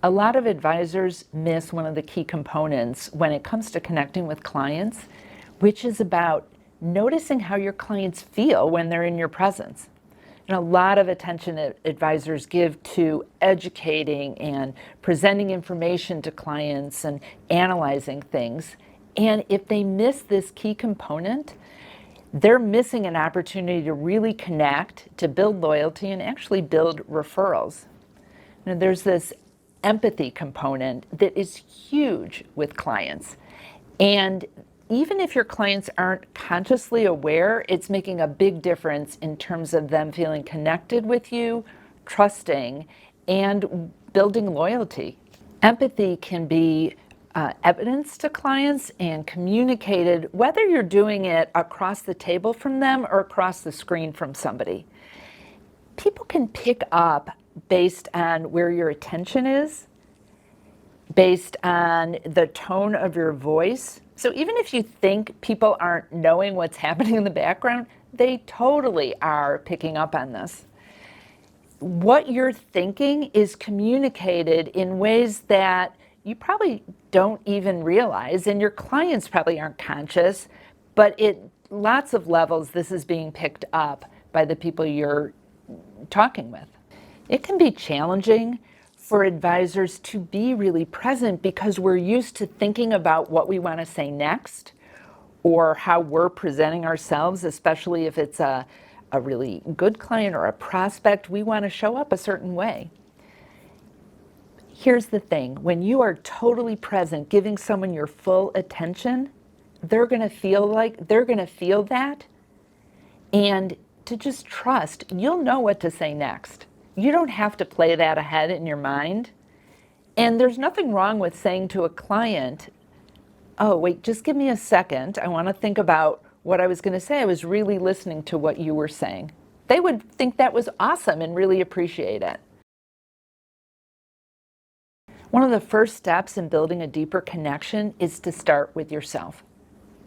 A lot of advisors miss one of the key components when it comes to connecting with clients, which is about noticing how your clients feel when they're in your presence. And a lot of attention that advisors give to educating and presenting information to clients and analyzing things. And if they miss this key component, they're missing an opportunity to really connect, to build loyalty, and actually build referrals. Now, there's this empathy component that is huge with clients. And even if your clients aren't consciously aware, it's making a big difference in terms of them feeling connected with you, trusting, and building loyalty. Empathy can be evidence to clients and communicated, whether you're doing it across the table from them or across the screen from somebody. People can pick up based on where your attention is, based on the tone of your voice. So even if you think people aren't knowing what's happening in the background, they totally are picking up on this. What you're thinking is communicated in ways that you probably don't even realize, and your clients probably aren't conscious, but at lots of levels, this is being picked up by the people you're talking with. It can be challenging for advisors to be really present because we're used to thinking about what we want to say next or how we're presenting ourselves, especially if it's a really good client or a prospect. We want to show up a certain way. Here's the thing, when you are totally present, giving someone your full attention, they're going to feel that, and to just trust, you'll know what to say next. You don't have to play that ahead in your mind. And there's nothing wrong with saying to a client, oh, wait, just give me a second. I want to think about what I was going to say. I was really listening to what you were saying. They would think that was awesome and really appreciate it. One of the first steps in building a deeper connection is to start with yourself.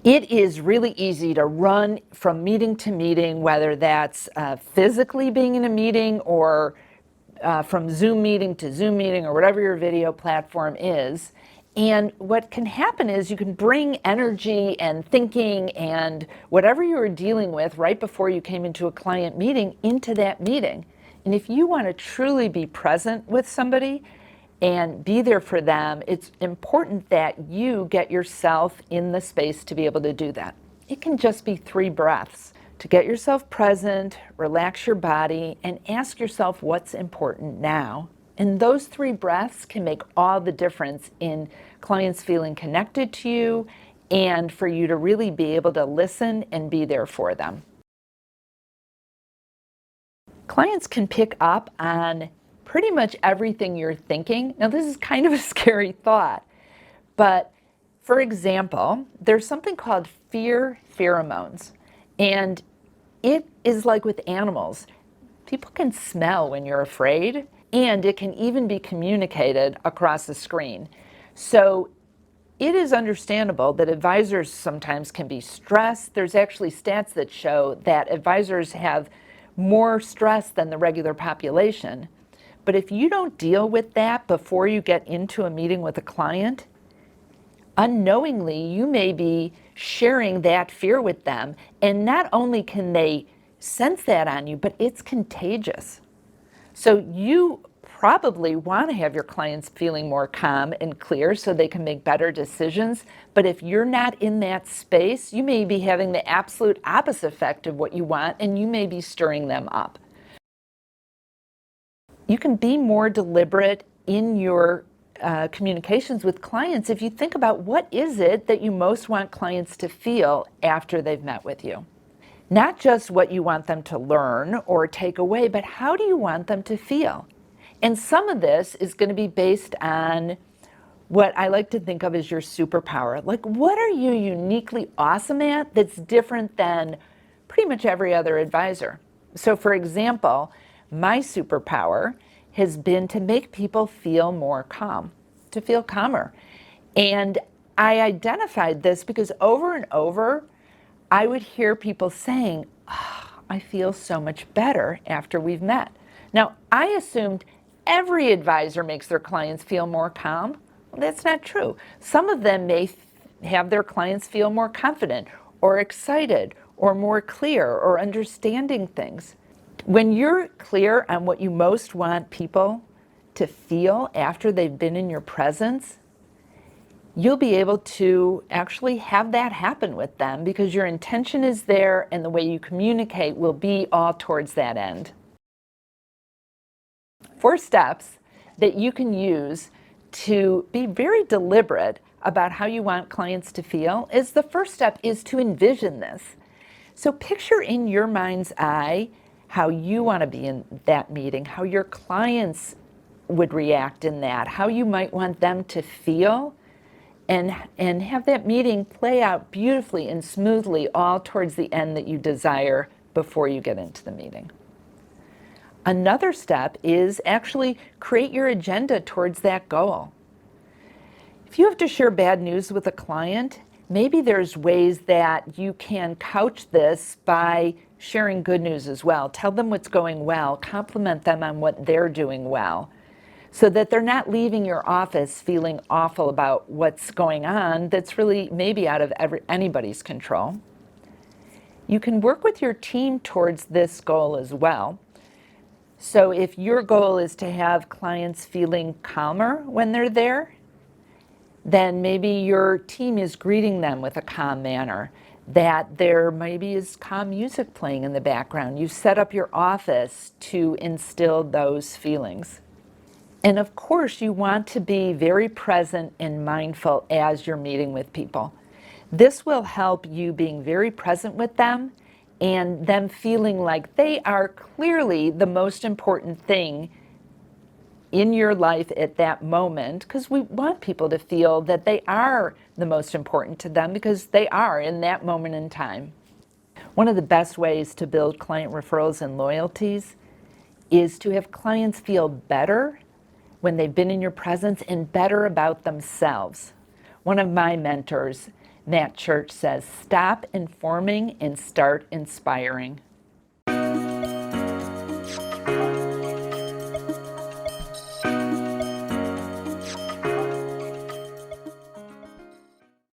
It is really easy to run from meeting to meeting, whether that's physically being in a meeting or from Zoom meeting to Zoom meeting or whatever your video platform is. And what can happen is you can bring energy and thinking and whatever you were dealing with right before you came into a client meeting into that meeting. And if you want to truly be present with somebody and be there for them, it's important that you get yourself in the space to be able to do that. It can just be 3 breaths to get yourself present, relax your body, and ask yourself what's important now. And those 3 breaths can make all the difference in clients feeling connected to you and for you to really be able to listen and be there for them. Clients can pick up on pretty much everything you're thinking. Now, this is kind of a scary thought, but for example, there's something called fear pheromones, and it is like with animals. People can smell when you're afraid, and it can even be communicated across the screen. So it is understandable that advisors sometimes can be stressed. There's actually stats that show that advisors have more stress than the regular population. But if you don't deal with that before you get into a meeting with a client, unknowingly you may be sharing that fear with them. And not only can they sense that on you, but it's contagious. So you probably want to have your clients feeling more calm and clear so they can make better decisions. But if you're not in that space, you may be having the absolute opposite effect of what you want, and you may be stirring them up. You can be more deliberate in your communications with clients if you think about what is it that you most want clients to feel after they've met with you. Not just what you want them to learn or take away, but how do you want them to feel? And some of this is going to be based on what I like to think of as your superpower. Like, what are you uniquely awesome at that's different than pretty much every other advisor? So for example, my superpower has been to make people feel more calm, to feel calmer. And I identified this because over and over, I would hear people saying, oh, I feel so much better after we've met. Now, I assumed every advisor makes their clients feel more calm. Well, that's not true. Some of them may have their clients feel more confident or excited or more clear or understanding things. When you're clear on what you most want people to feel after they've been in your presence, you'll be able to actually have that happen with them because your intention is there and the way you communicate will be all towards that end. 4 steps that you can use to be very deliberate about how you want clients to feel is the first step is to envision this. So picture in your mind's eye how you want to be in that meeting, how your clients would react in that, how you might want them to feel, and have that meeting play out beautifully and smoothly all towards the end that you desire before you get into the meeting. Another step is actually create your agenda towards that goal. If you have to share bad news with a client, maybe there's ways that you can couch this by sharing good news as well. Tell them what's going well, compliment them on what they're doing well, so that they're not leaving your office feeling awful about what's going on that's really maybe out of anybody's control. You can work with your team towards this goal as well. So if your goal is to have clients feeling calmer when they're there, then maybe your team is greeting them with a calm manner, that there maybe is calm music playing in the background. You've set up your office to instill those feelings. And of course, you want to be very present and mindful as you're meeting with people. This will help you being very present with them and them feeling like they are clearly the most important thing in your life at that moment, because we want people to feel that they are the most important to them because they are in that moment in time. One of the best ways to build client referrals and loyalties is to have clients feel better when they've been in your presence and better about themselves. One of my mentors, Matt Church, says, "Stop informing and start inspiring."